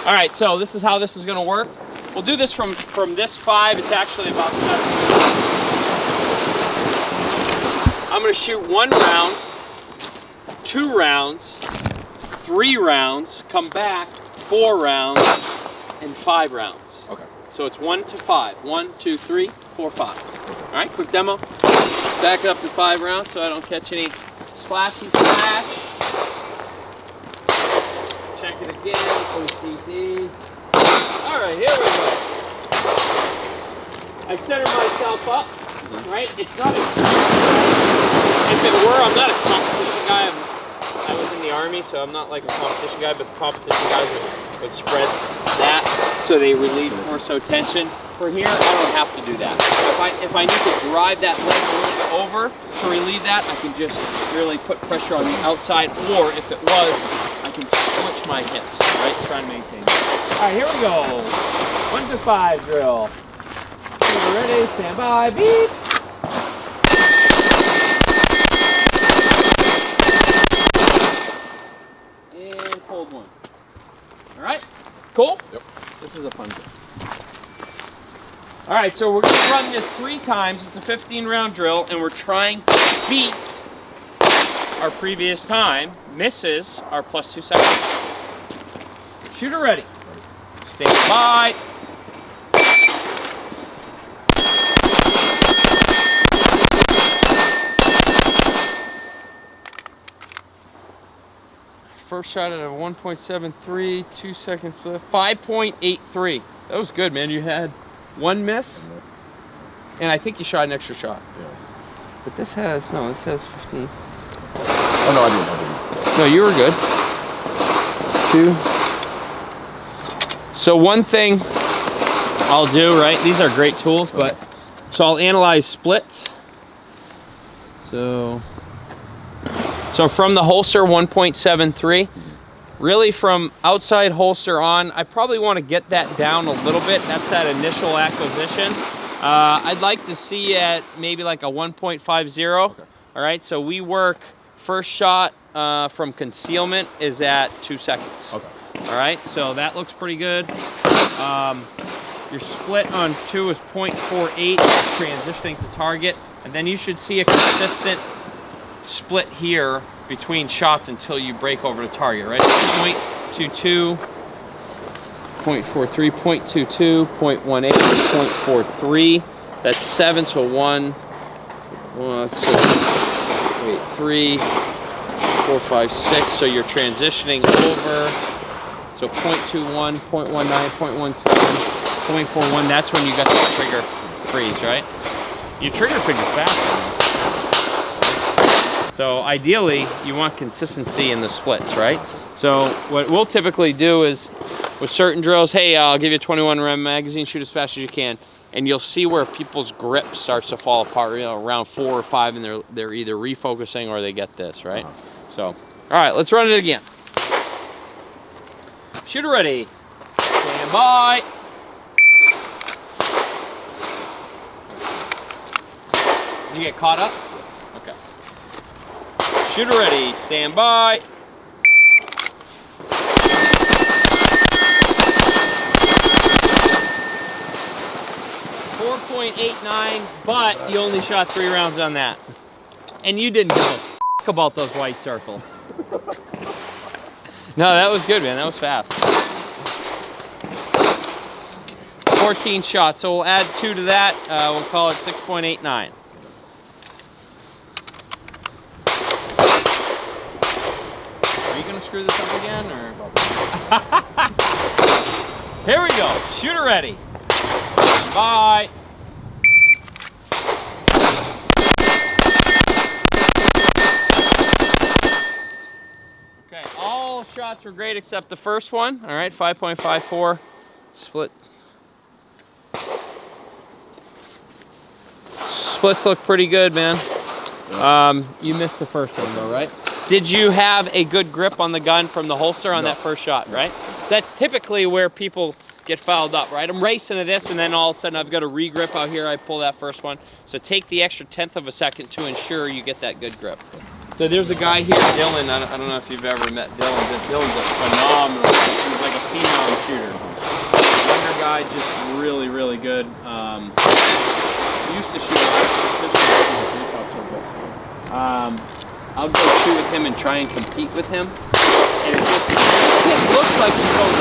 All right, so this is how this is gonna work. We'll do this from this 5. It's actually about 7. I'm gonna shoot 1 round, 2 rounds, 3 rounds, come back, 4 rounds, and 5 rounds. Okay. So it's 1 to 5. 1, 2, 3, 4, 5. All right, quick demo. Back it up to 5 rounds so I don't catch any splashy splash. Check it again, OCD. All right, here we go. I center myself up, right? It's not, if it were, I'm not a competition guy. I was in the Army, so I'm not like a competition guy, but the competition guys would spread that so they relieve more so tension. For here, I don't have to do that. If I need to drive that leg a little bit over to relieve that, I can just really put pressure on the outside, or if it was, I can switch my hips, right? Try and maintain that. All right, here we go. 1 to 5 drill. Ready, stand by, beep. And hold 1. All right, cool? Yep. This is a fun drill. All right, so we're gonna run this 3 times. It's a 15-round drill, and we're trying to beat our previous time. Misses our +2 seconds. Shooter ready. Stand by. First shot at a 1.73, 2 seconds, 5.83. That was good, man. You had 1 miss, and I think you shot an extra shot. Yeah. But this has, no, this has 15. Oh, no, I didn't. No, you were good. 2. So one thing I'll do, right? These are great tools, but so I'll analyze splits. So from the holster, 1.73. Really from outside holster on, I probably want to get that down a little bit. That's that initial acquisition. I'd like to see at maybe like a 1.50. Okay. All right, so we work first shot from concealment is at 2 seconds. Okay. All right, so that looks pretty good. Your split on 2 is 0.48, transitioning to target, and then you should see a consistent split here between shots until you break over to target, right? 0.22, 0.43, 0.22, 0.18, 0.43. That's 7, so 1, so 3, 4, 5, 6. So you're transitioning over. So 0.21, 0.19, 0.17, 0.41. That's when you got the trigger freeze, right? Your trigger figure's faster. So ideally, you want consistency in the splits, right? So what we'll typically do is, with certain drills, hey, I'll give you a 21 round magazine, shoot as fast as you can, and you'll see where people's grip starts to fall apart, you know, around 4 or 5, and they're either refocusing or they get this, right? So, all right, let's run it again. Shooter ready. Stand by. Did you get caught up? Okay. Shooter ready. Stand by. .89, but you only shot 3 rounds on that. And you didn't give a f about those white circles. No, that was good, man. That was fast. 14 shots, so we'll add 2 to that. We'll call it 6.89. Are you going to screw this up again, or? Here we go. Shooter ready. Bye. Okay, all shots were great except the first one. All right, 5.54 split. Splits look pretty good, man. You missed the first one though, right? Did you have a good grip on the gun from the holster on that first shot, right? So that's typically where people get fouled up, right? I'm racing to this, and then all of a sudden I've got a re-grip out here. I pull that first one. So take the extra 1/10 of a second to ensure you get that good grip. So there's a guy here, Dylan. I don't know if you've ever met Dylan, but Dylan's a phenomenal, he's like a phenom shooter. guy, just really, really good. He used to shoot a lot of competition officer, but I'll go shoot with him and try and compete with him. And it just, it looks like he's going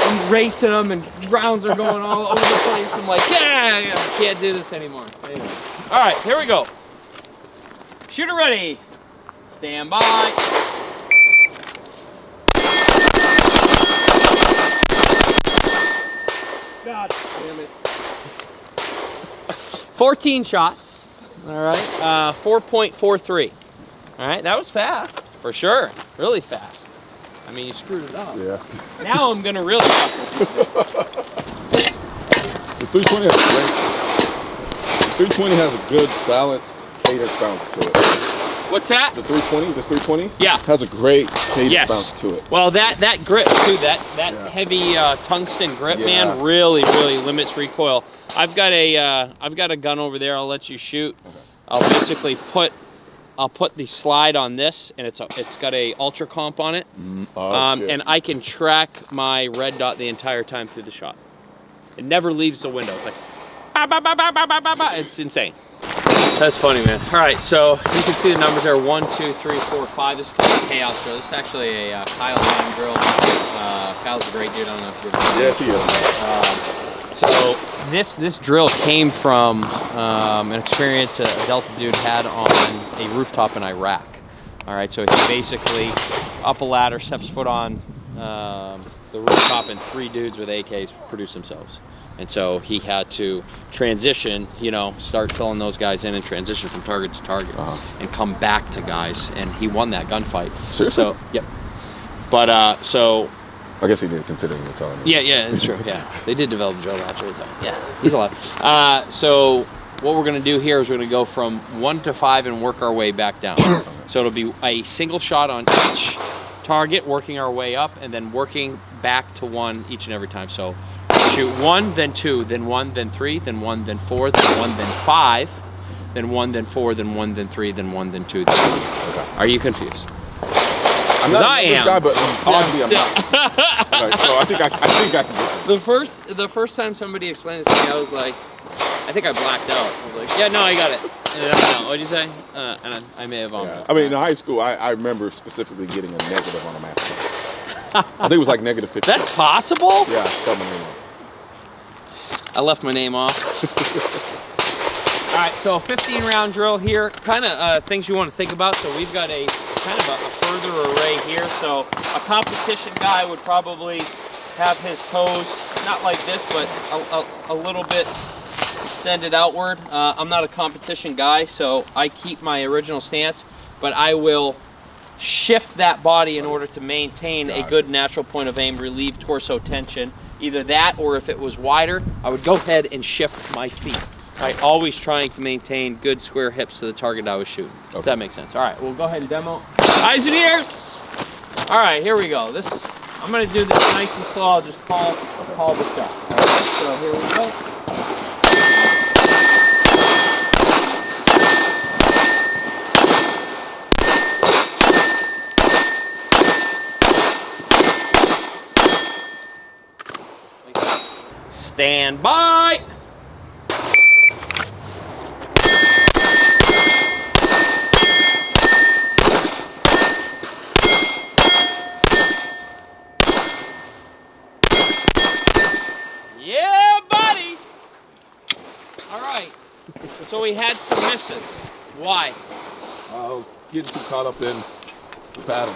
I'm racing them and rounds are going all over the place. I'm like, yeah, I can't do this anymore. Anyway. All right, here we go. Shooter ready. Stand by. God damn it. 14 shots. All right, 4.43. All right, that was fast, for sure. Really fast. I mean, you screwed it up. Yeah. Now I'm gonna really fuck with you. The 320 has a great. The 320 has a good balanced cadence bounce to it. What's that? The 320, this 320, yeah, has a great cadence bounce to it. Well, that grip too, that heavy tungsten grip, man, really limits recoil. I've got a gun over there. I'll let you shoot. Okay. I'll put the slide on this, and it's got a ultra comp on it, and I can track my red dot the entire time through the shot. It never leaves the window. It's like, bah, bah, bah, bah, bah, bah, bah, bah. It's insane. That's funny, man. All right, so you can see the numbers there: 1, 2, 3, 4, 5. This is kind of a chaos drill. This is actually a Colion drill. Kyle's a great dude. I don't know if you're. Yes, he is. So this drill came from an experience a Delta dude had on a rooftop in Iraq. All right, so he basically up a ladder, steps foot on the rooftop, and 3 dudes with AKs produce themselves. And so he had to transition, you know, start filling those guys in and transition from target to target and come back to guys. And he won that gunfight. Seriously? So, yep. But, so... I guess he did, considering you're telling me. Yeah, it's true, yeah. They did develop a drill launcher, so yeah, he's alive. So what we're gonna do here is we're gonna go from 1 to 5 and work our way back down. So it'll be a single shot on each target, working our way up, and then working back to 1 each and every time. So shoot 1, then 2, then 1, then 3, then 1, then 4, then 1, then 5, then 1, then 4, then 1, then 3, then 1 then 2, then 1. Okay. Are you confused? I'm not a guy, but oddly I'm not. Right, so I think I can get this. The first time somebody explained this to me, I was like, I think I blacked out. I was like, yeah, no, I got it. And what'd you say? And I may have vomited. Yeah. I mean, in high school, I remember specifically getting a negative on a math test. I think it was like negative 50. That's possible? Yeah, I spelled my name wrong. I left my name off. All right, so a 15-round drill here. Kind of things you want to think about. So we've got a kind of a further array here. So a competition guy would probably have his toes not like this, but a little bit extended outward. I'm not a competition guy, so I keep my original stance, but I will shift that body in order to maintain a good natural point of aim, relieve torso tension. Either that, or if it was wider, I would go ahead and shift my feet. Right, always trying to maintain good square hips to the target I was shooting. Okay. If that makes sense. All right, we'll go ahead and demo. Eyes and ears. All right, here we go. I'm gonna do this nice and slow. I'll just call the shot. All right, so here we go. Stand by. Yeah, buddy. All right. So we had some misses. Why? I was getting too caught up in the pattern.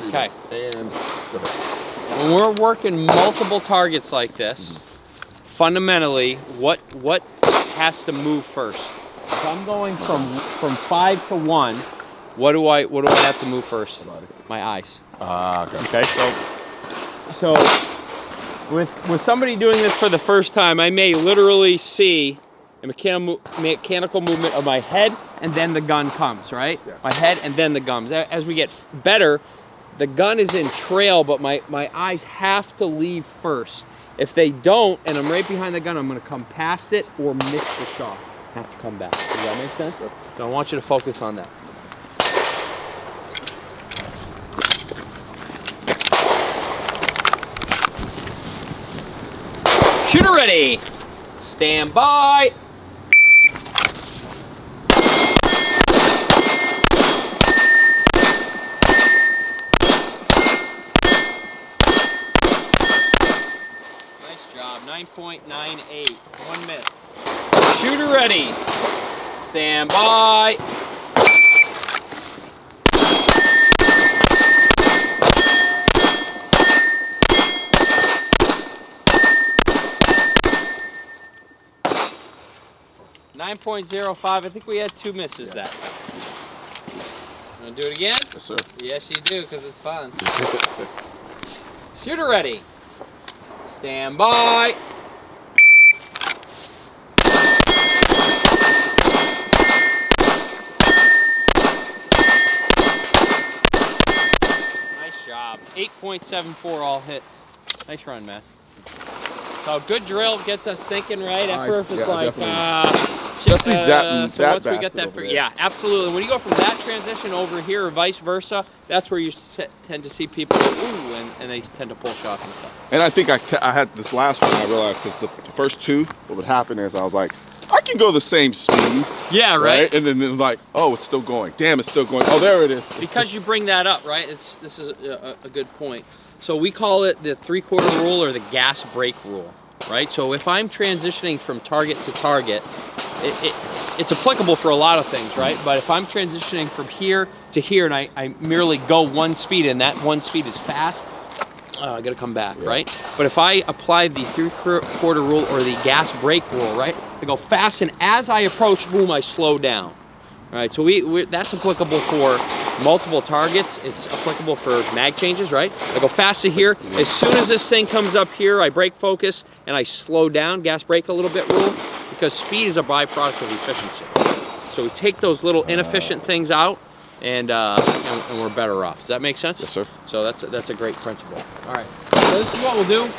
Okay. And when we're working multiple targets like this, fundamentally, what has to move first? If I'm going from 5 to 1, what do I have to move first? My eyes. Okay. Okay. So with somebody doing this for the first time, I may literally see a mechanical movement of my head, and then the gun comes, right? Yeah. My head and then the guns. As we get better, the gun is in trail, but my eyes have to leave first. If they don't, and I'm right behind the gun, I'm gonna come past it or miss the shot. Have to come back. Does that make sense? So I want you to focus on that. Shooter ready. Stand by. Nice job. 9.98. One miss. Shooter ready. Stand by. .05. I think we had 2 misses that time. Want to do it again? Yes, sir. Yes, you do, because it's fun. Shooter ready. Stand by. Nice job. 8.74 all hits. Nice run, man. So good drill gets us thinking, right? At first it's like, especially so once we get that, yeah, absolutely. When you go from that transition over here or vice versa, that's where you tend to see people go, ooh, and they tend to pull shots and stuff. And I think I had this last one, I realized, because the first two, what would happen is I was like, I can go the same speed. Yeah, right? And then like, oh, it's still going. Damn, it's still going. Oh, there it is. Because you bring that up, right? This is a good point. So we call it the 3/4 rule or the gas brake rule, right? So if I'm transitioning from target to target, it's applicable for a lot of things, right? But if I'm transitioning from here to here and I merely go one speed and that one speed is fast, I gotta come back, right? But if I apply the 3/4 rule or the gas brake rule, right? I go fast, and as I approach, boom, I slow down. All right, so that's applicable for multiple targets. It's applicable for mag changes, right? I go fast to here. As soon as this thing comes up here, I break focus and I slow down, gas brake a little bit rule, because speed is a byproduct of efficiency. So we take those little inefficient things out, and we're better off. Does that make sense? Yes, sir. So that's a great principle. All right, so this is what we'll do.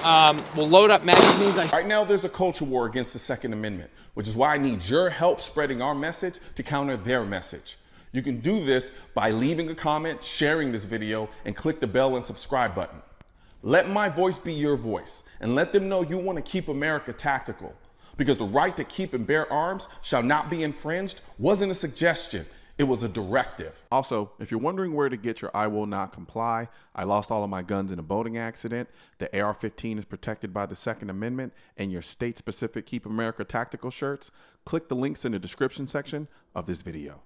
We'll load up magazines. Right now, there's a culture war against the Second Amendment, which is why I need your help spreading our message to counter their message. You can do this by leaving a comment, sharing this video, and click the bell and subscribe button. Let my voice be your voice, and let them know you want to keep America tactical, because the right to keep and bear arms shall not be infringed wasn't a suggestion. It was a directive. Also, if you're wondering where to get your I will not comply, I lost all of my guns in a boating accident, the AR-15 is protected by the Second Amendment, and your state-specific Keep America Tactical shirts, click the links in the description section of this video.